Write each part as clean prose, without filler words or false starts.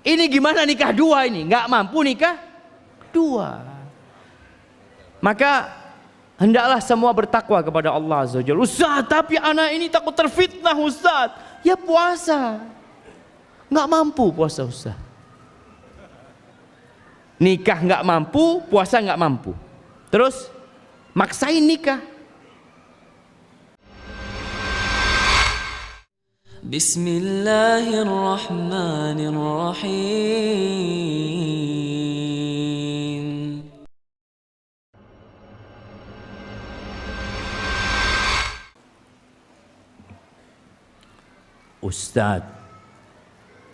Ini gimana nikah dua ini? Nggak mampu nikah dua. Maka hendaklah semua bertakwa kepada Allah Azza wa Jalla. Ustaz, tapi anak ini takut terfitnah Ustaz. Ya puasa. Nggak mampu puasa Ustaz. Nikah nggak mampu, puasa nggak mampu. Terus maksain nikah. Bismillahirrahmanirrahim. Ustaz,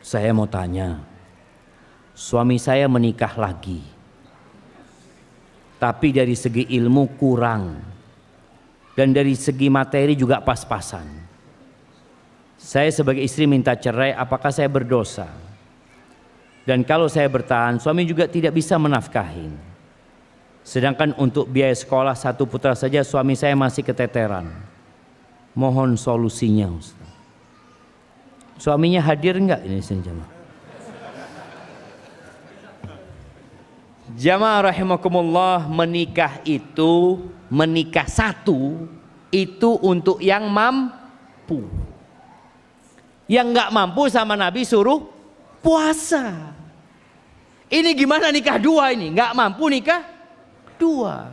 saya mau tanya. Suami saya menikah lagi, tapi dari segi ilmu kurang, dan dari segi materi juga pas-pasan. Saya sebagai istri minta cerai, apakah saya berdosa? Dan kalau saya bertahan, suami juga tidak bisa menafkahin. Sedangkan untuk biaya sekolah satu putra saja suami saya masih keteteran. Mohon solusinya Ustaz. Suaminya hadir enggak ini jemaah? Jamaah rahimakumullah, menikah satu itu untuk yang mampu. Yang nggak mampu sama Nabi suruh puasa. Ini gimana nikah dua ini? Nggak mampu nikah dua.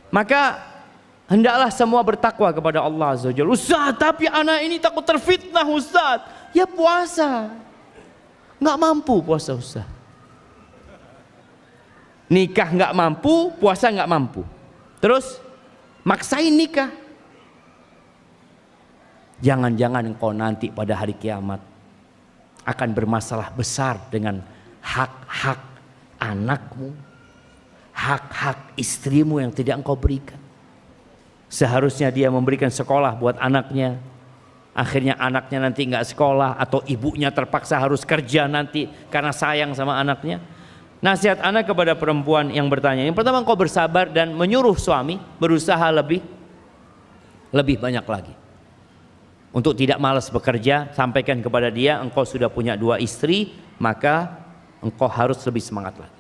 Maka hendaklah semua bertakwa kepada Allah Azza wa Jalla. Ustaz, tapi anak ini takut terfitnah Ustaz. Ya puasa. Nggak mampu puasa Ustaz. Nikah nggak mampu, puasa nggak mampu. Terus maksain nikah. Jangan-jangan engkau nanti pada hari kiamat akan bermasalah besar dengan hak-hak anakmu, hak-hak istrimu yang tidak engkau berikan. Seharusnya dia memberikan sekolah buat anaknya, akhirnya anaknya nanti nggak sekolah, atau ibunya terpaksa harus kerja nanti karena sayang sama anaknya. Nasihat anak kepada perempuan yang bertanya, yang pertama, engkau bersabar dan menyuruh suami berusaha lebih banyak lagi untuk tidak malas bekerja. Sampaikan kepada dia, engkau sudah punya 2 istri, maka engkau harus lebih semangat lagi.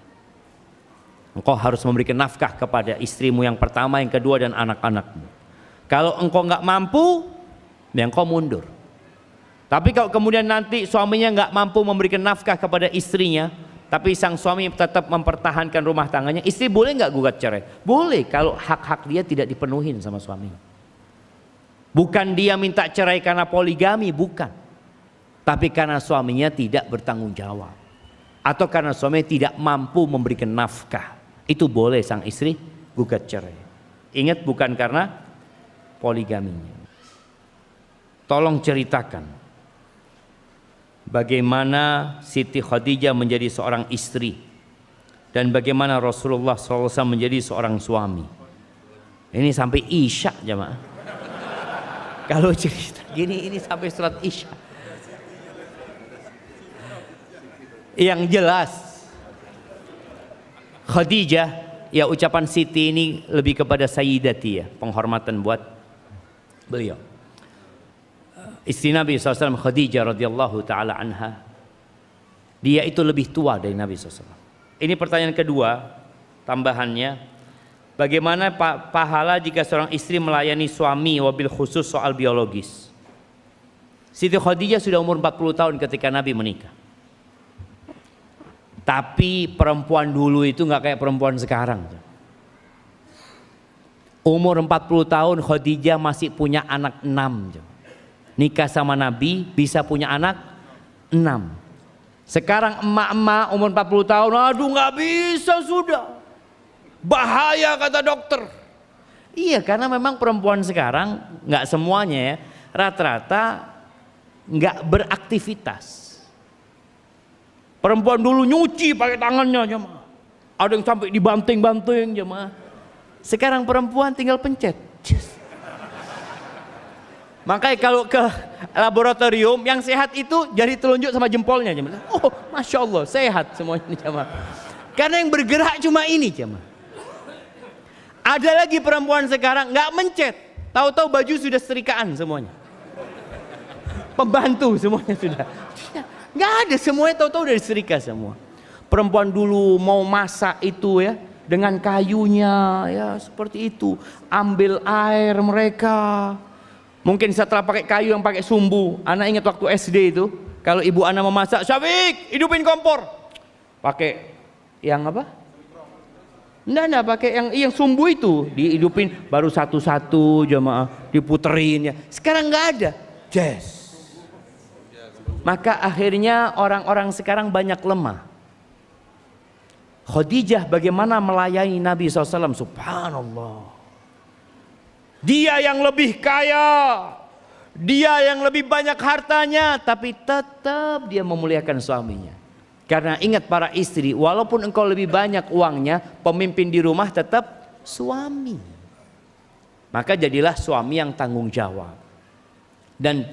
Engkau harus memberikan nafkah kepada istrimu yang pertama, yang kedua, dan anak-anakmu. Kalau engkau nggak mampu, ya engkau mundur. Tapi kalau kemudian nanti suaminya nggak mampu memberikan nafkah kepada istrinya, tapi sang suami tetap mempertahankan rumah tangganya, istri boleh nggak gugat cerai? Boleh, kalau hak-hak dia tidak dipenuhin sama suaminya. Bukan dia minta cerai karena poligami, bukan. Tapi karena suaminya tidak bertanggung jawab, atau karena suaminya tidak mampu memberikan nafkah. Itu boleh sang istri gugat cerai. Ingat, bukan karena poligaminya. Tolong ceritakan bagaimana Siti Khadijah menjadi seorang istri, dan bagaimana Rasulullah SAW menjadi seorang suami. Ini sampai Isya jemaah. Kalau cerita gini, ini sampai surat Isya. Yang jelas Khadijah, ya ucapan Siti ini lebih kepada Sayyidati, ya, penghormatan buat beliau. Istri Nabi SAW Khadijah radhiyallahu ta'ala anha, dia itu lebih tua dari Nabi SAW. Ini pertanyaan kedua tambahannya, bagaimana pahala jika seorang istri melayani suami, wabil khusus soal biologis. Siti Khadijah sudah umur 40 tahun ketika Nabi menikah. Tapi perempuan dulu itu nggak kayak perempuan sekarang. Umur 40 tahun Khadijah masih punya anak 6. Nikah sama Nabi bisa punya anak 6. Sekarang emak-emak umur 40 tahun, aduh nggak bisa sudah. Bahaya kata dokter. Iya, karena memang perempuan sekarang nggak semuanya ya, rata-rata nggak beraktivitas. Perempuan dulu nyuci pakai tangannya jemaah. Ada yang sampai dibanting-banting jemaah. Sekarang perempuan tinggal pencet. Makanya kalau ke laboratorium yang sehat itu jari telunjuk sama jempolnya jemaah. Oh, masya Allah sehat semuanya jemaah. Karena yang bergerak cuma ini jemaah. Ada lagi perempuan sekarang nggak mencet, tahu-tahu baju sudah setrikaan semuanya. Pembantu semuanya sudah. Nggak ada, semuanya tahu-tahu dari setrika semua. Perempuan dulu mau masak itu ya, dengan kayunya ya seperti itu. Ambil air mereka. Mungkin setelah pakai kayu yang pakai sumbu. Anak ingat waktu SD itu, kalau ibu anak memasak, Syafiq hidupin kompor. Pakai yang apa? Enggak, pakai yang sumbu itu, dihidupin baru satu-satu jemaah, diputerin ya. Sekarang nggak ada. Yes. Maka akhirnya orang-orang sekarang banyak lemah. Khadijah bagaimana melayani Nabi SAW, subhanallah. Dia yang lebih kaya, dia yang lebih banyak hartanya, tapi tetap dia memuliakan suaminya. Karena ingat para istri, walaupun engkau lebih banyak uangnya, pemimpin di rumah tetap suami. Maka jadilah suami yang tanggung jawab. Dan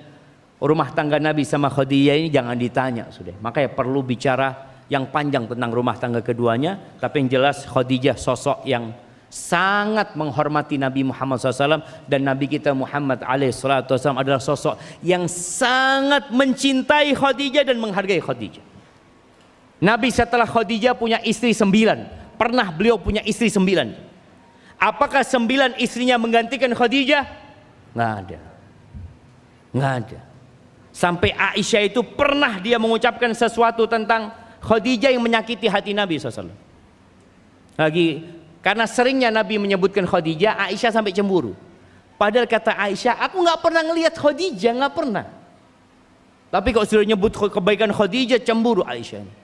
rumah tangga Nabi sama Khadijah ini jangan ditanya sudah. Makanya perlu bicara yang panjang tentang rumah tangga keduanya. Tapi yang jelas Khadijah sosok yang sangat menghormati Nabi Muhammad SAW. Dan Nabi kita Muhammad SAW adalah sosok yang sangat mencintai Khadijah dan menghargai Khadijah. Nabi setelah Khadijah punya istri 9. Pernah beliau punya istri 9. Apakah 9 istrinya menggantikan Khadijah? Nggak ada. Nggak ada. Sampai Aisyah itu pernah dia mengucapkan sesuatu tentang Khadijah yang menyakiti hati Nabi SAW. Lagi karena seringnya Nabi menyebutkan Khadijah, Aisyah sampai cemburu. Padahal kata Aisyah, aku nggak pernah ngelihat Khadijah, nggak pernah. Tapi kalau sudah nyebut kebaikan Khadijah, cemburu Aisyah ini.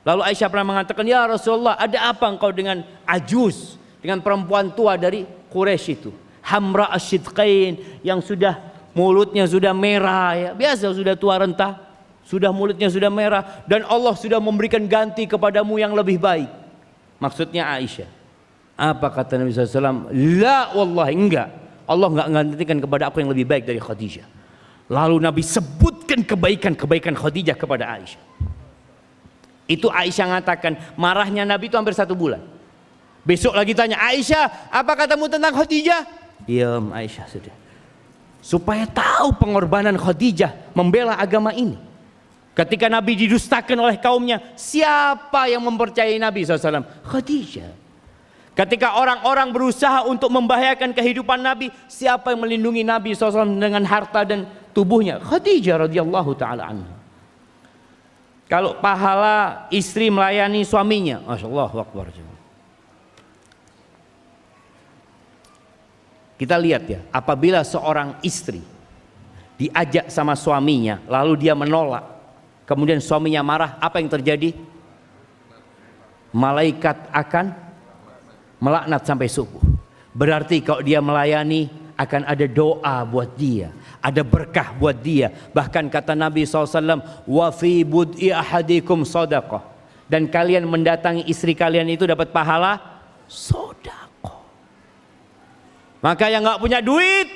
Lalu Aisyah pernah mengatakan, ya Rasulullah, ada apa engkau dengan Ajuz, dengan perempuan tua dari Quraisy itu, Hamra Asyidqain, yang sudah mulutnya sudah merah ya, biasa sudah tua renta, sudah mulutnya sudah merah, dan Allah sudah memberikan ganti kepadamu yang lebih baik. Maksudnya Aisyah. Apa kata Nabi SAW? La wallahi, enggak. Allah enggak menggantikan kepada aku yang lebih baik dari Khadijah. Lalu Nabi sebutkan kebaikan-kebaikan Khadijah kepada Aisyah. Itu Aisyah mengatakan, marahnya Nabi itu hampir 1 bulan. Besok lagi tanya, Aisyah, apa katamu tentang Khadijah? Diam Aisyah sudah. Supaya tahu pengorbanan Khadijah membela agama ini. Ketika Nabi didustakan oleh kaumnya, siapa yang mempercayai Nabi SAW? Khadijah. Ketika orang-orang berusaha untuk membahayakan kehidupan Nabi, siapa yang melindungi Nabi SAW dengan harta dan tubuhnya? Khadijah radhiyallahu ta'ala anha. Kalau pahala istri melayani suaminya, Masya Allah, Akbar. Kita lihat ya, apabila seorang istri diajak sama suaminya, lalu dia menolak, kemudian suaminya marah, apa yang terjadi? Malaikat akan melaknat sampai subuh. Berarti kalau dia melayani, akan ada doa buat dia, ada berkah buat dia. Bahkan kata Nabi SAW, wa fi bud'i ahadikum sadaqah, dan kalian mendatangi istri kalian itu dapat pahala sedekah. Maka yang nggak punya duit,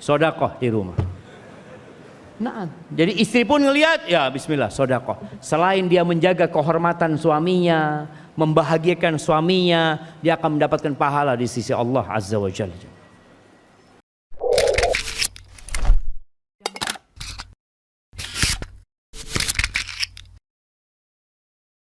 sedekah di rumah. Nah, jadi istri pun ngelihat, ya bismillah sedekah. Selain dia menjaga kehormatan suaminya, membahagiakan suaminya, dia akan mendapatkan pahala di sisi Allah Azza wa Jalla.